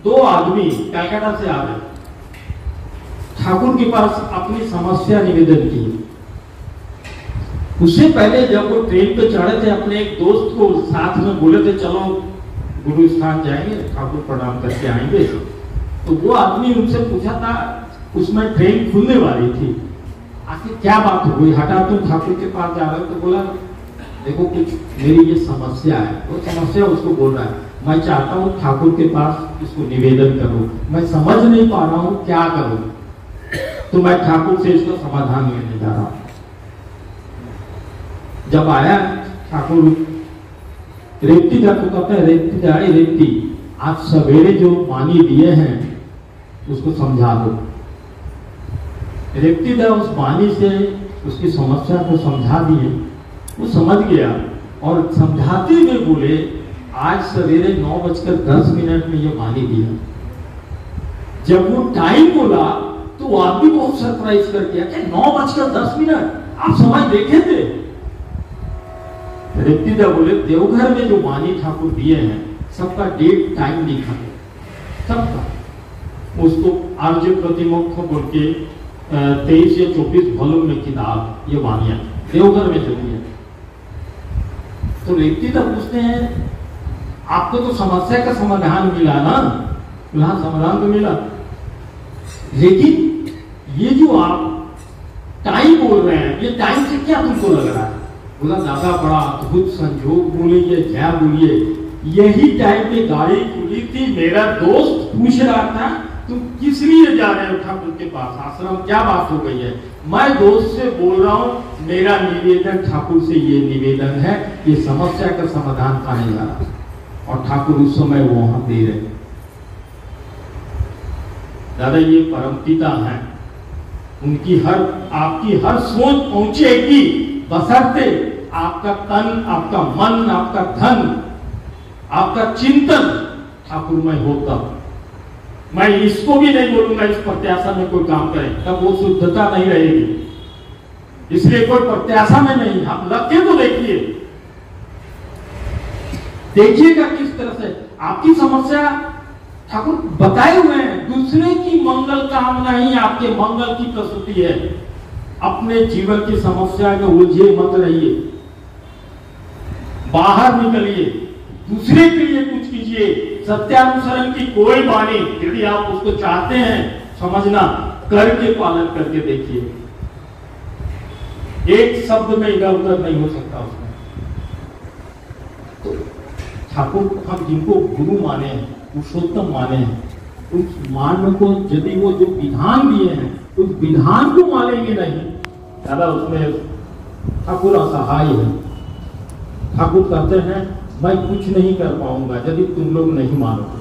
Speaker 2: दो आदमी कलकत्ता से आ गए, ठाकुर के पास अपनी समस्या निवेदन की। उससे पहले जब वो ट्रेन पे चढ़े थे, अपने एक दोस्त को साथ में बोले थे चलो गुरु स्थान जाएंगे, ठाकुर प्रणाम करके आएंगे। तो वो आदमी उनसे पूछा था, उसमें ट्रेन खुलने वाली थी, आखिर क्या बात हो गई, हटा तुम ठाकुर के पास जा रहे हो? तो बोला देखो कुछ मेरी ये समस्या है। वो समस्या उसको बोल रहा है, मैं चाहता हूँ ठाकुर के पास इसको निवेदन करूं, मैं समझ नहीं पा रहा हूँ क्या करूं, तो मैं ठाकुर से इसका समाधान लेने जा रहा हूं। जब आया ठाकुर रेवती का, तो कहते हैं रेवती जाए रेवती, आज सवेरे जो पानी दिए हैं उसको समझा दो। रेवती ने उस पानी से उसकी समस्या को समझा दिए, वो समझ गया और समझाते हुए बोले आज सवेरे 9:10 में ये पानी दिया। जब वो टाइम बोला तो वो आदमी बहुत सरप्राइज कर दिया कि 9:10 आप समय देखे थे? रेवतीदा बोले देवघर में जो वाणी ठाकुर दिए हैं सबका डेट टाइम लिखा है, सबका। उसको आर्य प्रतिमुख बोल के 23 या 24 वॉल्यूम में किताब ये वाणियां देवघर में चली है। तो रेवतीदा पूछते हैं आपको तो समस्या का समाधान मिला ना? यहां समाधान तो मिला, लेकिन ये जो आप टाइम बोल रहे हैं, ये टाइम से क्या तुमको लग रहा है? बोला दादा बड़ा अद्भुत संजोग बोलिए क्या बोलिए, यही टाइम पे गाड़ी खुली थी, मेरा दोस्त पूछ रहा था तुम किस लिए जा रहे हो ठाकुर के पास आश्रम, क्या बात हो गई है? मैं दोस्त से बोल रहा हूं मेरा निवेदन ठाकुर से ये निवेदन है, ये समस्या का समाधान पाने जा रहा, और ठाकुर उस समय वहां दे रहे। दादा ये परमपिता हैं, उनकी आपकी हर सोच पहुंचेगी, बशर्ते आपका तन, आपका मन, आपका धन, आपका चिंतन ठाकुरमय होता। मैं इसको भी नहीं बोलूंगा इस प्रत्याशा में कोई काम करे, तब वो शुद्धता नहीं रहेगी। इसलिए कोई प्रत्याशा में नहीं, आप लग के तो देखिएगा किस तरह से आपकी समस्या ठाकुर बताए हुए हैं। दूसरे की मंगल कामना ही आपके मंगल की प्रस्तुति है। अपने जीवन की समस्या में उलझे मत रहिए, बाहर निकलिए, दूसरे के लिए कुछ कीजिए। सत्यानुसरण की कोई वाणी यदि आप उसको चाहते हैं समझना, करके पालन करके देखिए। एक शब्द में इधर उधर नहीं हो सकता उसमें। तो ठाकुर हम जिनको गुरु माने, पुरुषोत्तम माने, उस मान को यदि वो जो विधान दिए हैं उस विधान को मानेंगे नहीं, दादा उसमें ठाकुर असहाय है। ठाकुर कहते हैं मैं कुछ नहीं कर पाऊंगा यदि तुम लोग नहीं मानोगे।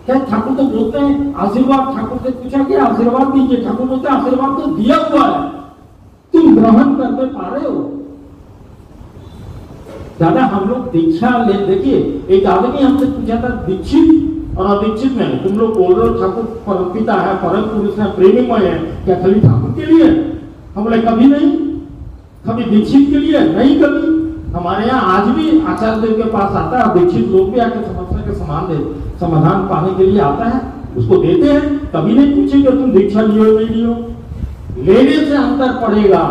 Speaker 2: क्या ठाकुर तो बोलते हैं आशीर्वाद, ठाकुर से पूछा कि आशीर्वाद दीजिए, ठाकुर बोलते हैं आशीर्वाद तो दिया हुआ है, तुम ग्रहण करते पा रहे हो। दादा हम लोग दीक्षा ले, देखिए एक आदमी हमसे पूछा था दीक्षित और अदीक्षित में तुम लोग बोल रहे हो ठाकुर परमपिता है, परम पुरुष है, प्रेमीमय है, क्या खाली ठाकुर के लिए? हम बोले कभी नहीं, कभी दीक्षित के लिए नहीं। कभी हमारे यहाँ आज भी आचार्य देव के पास आता है, दीक्षित लोग भी आकर समस्या के समाधान पाने के लिए आता है, उसको देते हैं। कभी नहीं पूछे कि तुम दीक्षा लियो नहीं लियो। लेने से अंतर पड़ेगा,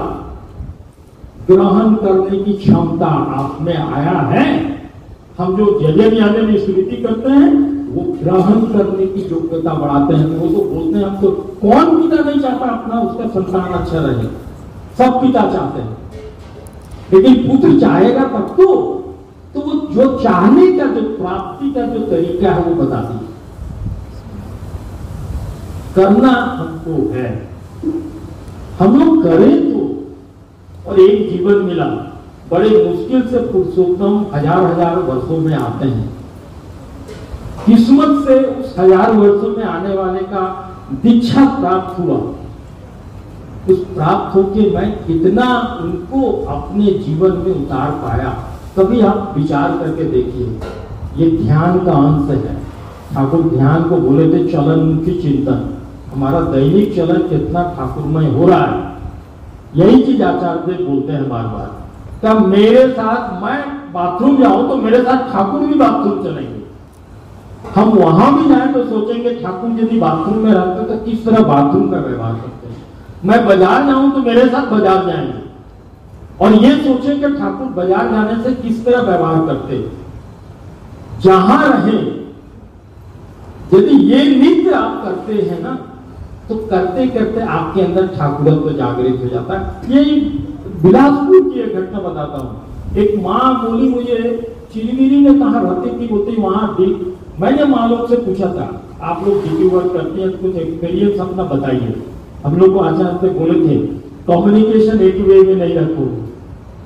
Speaker 2: ग्रहण करने की क्षमता आप में आया है। हम जो जजन यादव स्मृति करते हैं वो ग्रहण करने की योग्यता बढ़ाते हैं। वो तो बोलते हैं हम तो, कौन पिता नहीं चाहता अपना उसका संतान अच्छा रहे, सब पिता चाहते हैं, लेकिन पुत्र चाहेगा तब तो वो जो चाहने का, जो प्राप्ति का जो तरीका है वो बता दिए। करना हमको है, हम लोग करें तो। और एक जीवन मिला, बड़े मुश्किल से पुरुषोत्तम हजार वर्षों में आते हैं। किस्मत से उस 1000 वर्षों में आने वाले का दीक्षा प्राप्त हुआ। उस प्राप्त होके मैं कितना उनको अपने जीवन में उतार पाया, कभी आप विचार करके देखिए। ये ध्यान का अंश है। ठाकुर ध्यान को बोले थे चलन मुखी चिंतन। हमारा दैनिक चलन कितना ठाकुरमय हो रहा है, यही चीज आचार्य देव बोलते हैं बार बार। तब मेरे साथ, मैं बाथरूम जाऊं तो मेरे साथ ठाकुर भी बाथरूम चलेंगे। हम वहां भी जाए तो सोचेंगे ठाकुर यदि बाथरूम में रहते तो किस तरह बाथरूम का व्यवहार करते हैं। मैं बाजार जाऊं तो मेरे साथ बाजार जाएंगे और ये सोचेंगे ठाकुर बाजार जाने से किस तरह व्यवहार करते। जहां रहे यदि ये नित्य आप करते हैं ना तो करते करते आपके अंदर ठाकुरत्व जागृत हो जाता है। ये बिलासपुर की एक घटना बताता हूँ। एक माँ बोली मुझे चिलमिली में कहा रहती थी, बोलती वहां मैंने माँ लोग से पूछा था आप लोग ड्यूटी वर्क करते हैं कुछ एक्सपीरियंस अपना बताइए। हम लोग को आचार्य से बोले थे कम्युनिकेशन एक वे में नहीं रखो।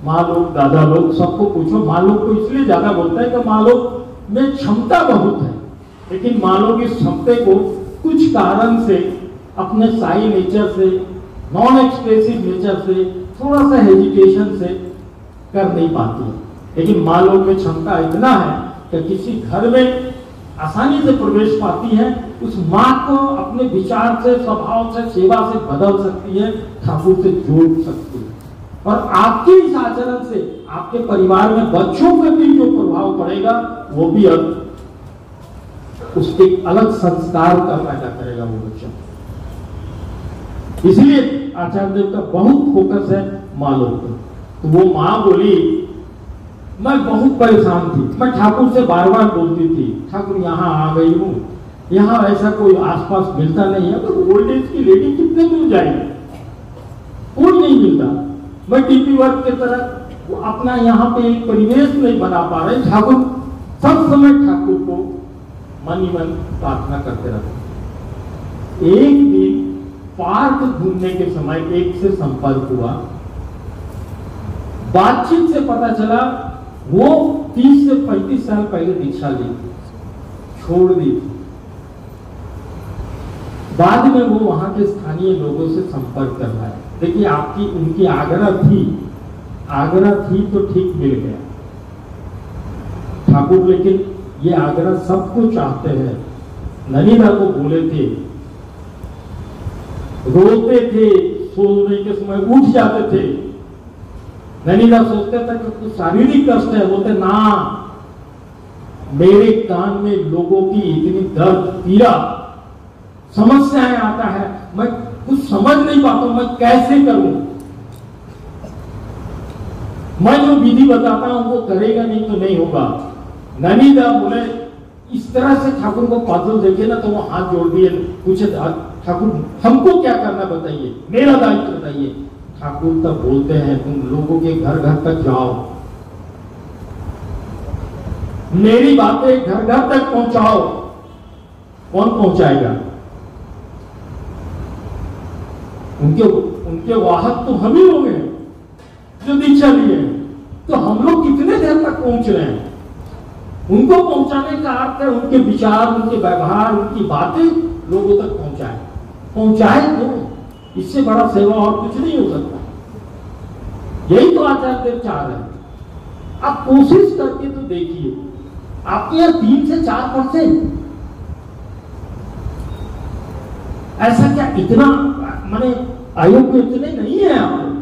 Speaker 2: माँ लोग दादा लोग सबको पूछो। माँ लोग को इसलिए ज्यादा बोलता है कि माँ लोग में क्षमता बहुत है, लेकिन माँ लोग इस क्षमता को कुछ कारण से अपने साई नेचर से, नॉन एक्सप्रेसिव नेचर से, थोड़ा सा हेजिटेशन से कर नहीं पाती है। लेकिन माँ लोग में क्षमता इतना है कि किसी घर में आसानी से प्रवेश पाती है, उस माँ को अपने विचार से, स्वभाव से, सेवा से बदल सकती है, ठाकुर से जोड़ सकती है। और आपके इस आचरण से आपके परिवार में बच्चों पे भी जो प्रभाव पड़ेगा वो भी उसके अलग संस्कार का पैदा करेगा वो बच्चा। इसलिए आचार्य देव का बहुत फोकस है माँ लोग पर। तो वो माँ बोली मैं बहुत परेशान थी, मैं ठाकुर से बार बार बोलती थी ठाकुर यहाँ आ गई हूँ, यहाँ ऐसा कोई आसपास मिलता नहीं है, तो ओल्ड एज की लेडी कितने दूर जाएगी, कोई नहीं मिलता। मैं डीपी वर्क की तरह अपना यहाँ पे एक परिवेश नहीं बना पा रहे। ठाकुर सब समय ठाकुर को मन ही मन प्रार्थना करते रहते। एक दिन पार्क घूमने के समय एक से संपर्क हुआ, बातचीत से पता चला वो 30 से 35 साल पहले दीक्षा ली, छोड़ दी। बाद में वो वहां के स्थानीय लोगों से संपर्क कर रहा है। देखिए आपकी उनकी आग्रह थी तो ठीक मिल गया ठाकुर, लेकिन ये आग्रह सबको चाहते हैं। ननीदा को बोले थे, रोते थे, सोने के समय उठ जाते थे। ननीदा सोचते थे कि कुछ शारीरिक कष्ट है, बोलते ना, मेरे कान में लोगों की इतनी दर्द, पीड़ा, समस्याएं आता है, मैं कुछ समझ नहीं पाता हूं, मैं कैसे करूं। मैं जो विधि बताता हूं वो करेगा नहीं तो नहीं होगा। ननीदा बोले इस तरह से ठाकुर को पागल देखे ना तो वो हाथ जोड़ दिए, पूछे ठाकुर हमको क्या करना बताइए, मेरा दायित्व बताइए। ठाकुर तब बोलते हैं तुम लोगों के घर घर तक जाओ, मेरी बातें घर घर तक पहुंचाओ। कौन पहुंचाएगा? उनके वाहक तो हम ही लोग हैं जो दीक्षा लिए। तो हम लोग कितने देर तक पहुंच रहे हैं? उनको पहुंचाने का अर्थ है उनके विचार, उनके व्यवहार, उनकी बातें लोगों तक पहुंचाए तो इससे बड़ा सेवा और कुछ नहीं हो सकता। यही तो आचार्य देव चाह रहे हैं। आप कोशिश करके तो देखिए, आपके यहाँ 3 से 4% ऐसा क्या, इतना माने आयोग में इतने नहीं है। आप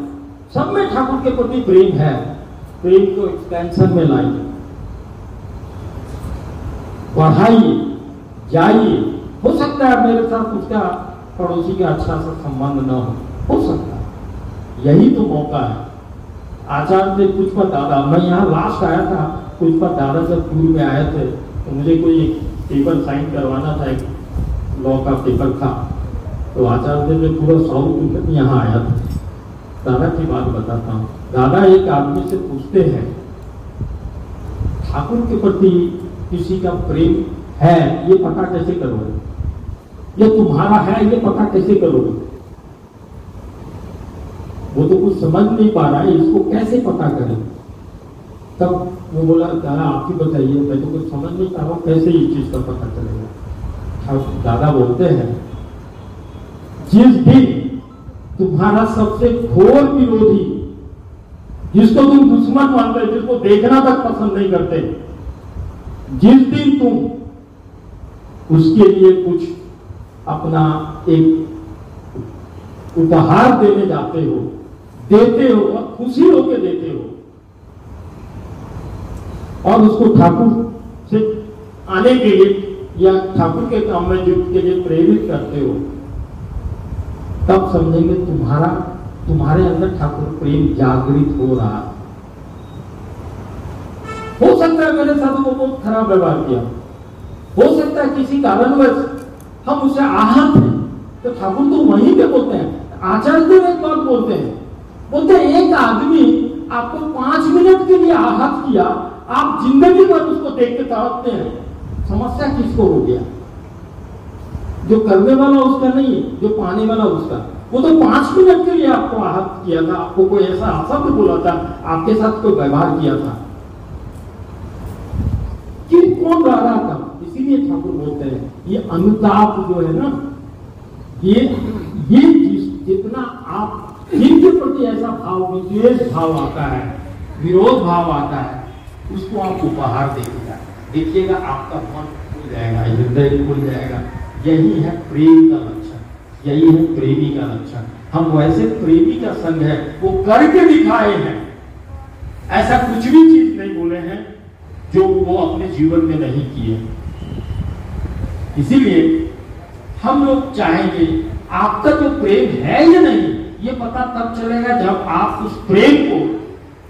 Speaker 2: सब में ठाकुर के प्रति प्रेम है, प्रेम को एक्सपेंशन में लाइए, बढ़ाइए, जाइए। हो सकता है मेरे साथ उसका पड़ोसी का अच्छा सा संबंध न हो सकता है। यही तो मौका है। आचार्य देव पुष्पा दादा, मैं यहाँ लास्ट आया था, पुष्पा दादा जब टूर में आए थे तो मुझे कोई एक पेपर साइन करवाना था, एक लॉ का पेपर था, तो आचार्य देव ने पूरा साउथ यहाँ आया था। दादा की बात बताता हूँ। दादा एक आदमी से पूछते हैं ठाकुर के प्रति किसी का प्रेम है ये पता कैसे करोगे, ये तुम्हारा है ये पता कैसे करोगे? वो तो कुछ समझ नहीं पा रहा है, इसको कैसे पता करें? तब वो बोला दादा आप ही बताइए, मैं तो कुछ समझ नहीं पा रहा हूँ, कैसे इस चीज का पता चलेगा? दादा बोलते हैं जिस दिन तुम्हारा सबसे घोर विरोधी, जिसको तुम दुश्मन मानते हो, जिसको देखना तक पसंद नहीं करते, जिस दिन तुम उसके लिए कुछ अपना एक उपहार देने जाते हो, देते हो और खुशी होकर देते हो, और उसको ठाकुर से आने के लिए या ठाकुर के काम में जुट के लिए प्रेरित करते हो, तब समझेंगे तुम्हारे अंदर ठाकुर प्रेम जागृत हो रहा। हो सकता है मेरे साथ वो बहुत खराब व्यवहार किया, हो सकता है किसी कारणवश हम उसे आहत हैं, तो ठाकुर तो वहीं पे बोलते हैं, आचार्य देव एक बात बोलते हैं एक आदमी आपको 5 मिनट के लिए आहत किया, आप जिंदगी भर उसको देख के तड़पते हैं, समस्या किसको हो गया? जो करने वाला उसका नहीं है, जो पाने वाला उसका। वो तो 5 मिनट के लिए आपको आहत किया था, आपको कोई ऐसा शब्द बोला था, आपके साथ कोई व्यवहार किया था कि कौन रह रहा था। इसीलिए ठाकुर बोलते हैं ये अनुताप जो है ना, ये जितना आप जिनके प्रति ऐसा भाव, विद्वेष भाव आता है, विरोध भाव आता है, उसको आप उपहार देखिएगा, आपका मन खुल जाएगा, हृदय खुल जाएगा। यही है प्रेम का लक्षण, यही है प्रेमी का लक्षण। हम वैसे प्रेमी का संग है, वो करके दिखाए हैं, ऐसा कुछ भी चीज नहीं बोले हैं जो वो अपने जीवन में नहीं किए। इसीलिए हम लोग चाहेंगे आपका जो प्रेम है या नहीं, ये पता तब चलेगा जब आप उस प्रेम को,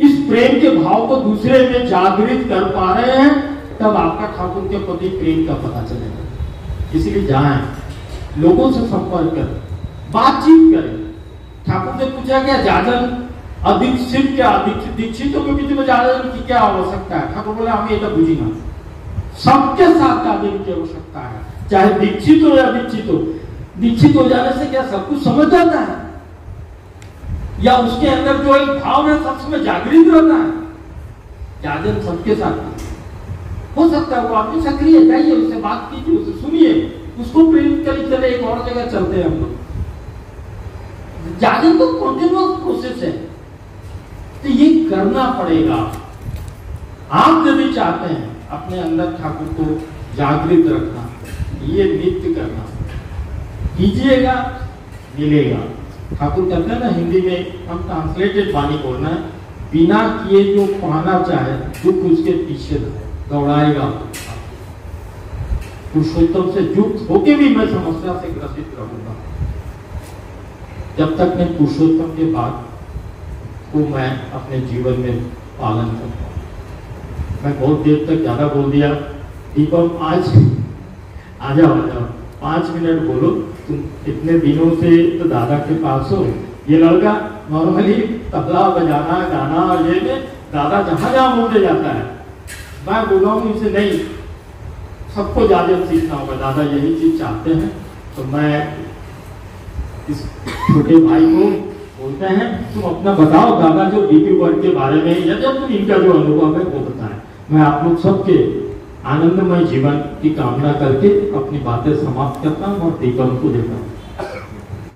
Speaker 2: इस प्रेम के भाव को दूसरे में जागृत कर पा रहे हैं, तब आपका ठाकुर के प्रति प्रेम का पता चलेगा। इसलिए जाएं, लोगों से संपर्क करें, बातचीत करें। ठाकुर से पूछा क्या जाजन अदीक्षित क्या दीक्षितों के बीच में जाजन की क्या आवश्यकता है? ठाकुर बोले हमें ये बुझी ना, सबके साथ जाजन की आवश्यकता है, चाहे दीक्षित हो या दीक्षित हो। दीक्षित हो जाने से क्या सब कुछ समझ जाता है, या उसके अंदर जो एक भाव है सब में जागृत रहता है? जाजन सबके साथ हो सकता है। वो आदमी सक्रिय, जाइए उससे बात कीजिए, उसे सुनिए, उसको प्रेरित करिए, चले एक और जगह चलते हैं हम लोग। जागरण तो कंटिन्यूअस प्रोसेस है, तो ये करना पड़ेगा। आप यदि चाहते हैं अपने अंदर ठाकुर को जागृत रखना, ये नित्य करना, कीजिएगा मिलेगा। ठाकुर कहते हैं ना हिंदी में, हम ट्रांसलेटेड वाणी बोलना है, बिना किए जो पाना चाहे दुख उसके पीछे दौड़ाएगा। पुरुषोत्तम से युक्त होके भी मैं समस्या से ग्रसित रहूंगा, जब तक मैं पुरुषोत्तम के बाद को मैं अपने जीवन में पालन करता हूँ। मैं बहुत देर तक ज्यादा बोल दिया। दीपक आज आ जाओ 5 मिनट बोलो। तुम इतने दिनों से तो दादा के पास हो। ये लड़का नॉर्मली तबला बजाना, गाना और ये में दादा जहां जहां बोलते जाता है। मैं बोला हूँ इसे नहीं, सबको ज्यादा सीखना होगा, दादा यही चीज चाहते हैं। तो मैं इस छोटे भाई को बोलते हैं, तुम अपना बताओ दादा जो डीपी वर्क के बारे में, या जब तुम इनका जो अनुभव है वो बताएं। मैं आप लोग सबके आनंदमय जीवन की कामना करके अपनी बातें समाप्त करता हूँ और दीपक को देता हूँ।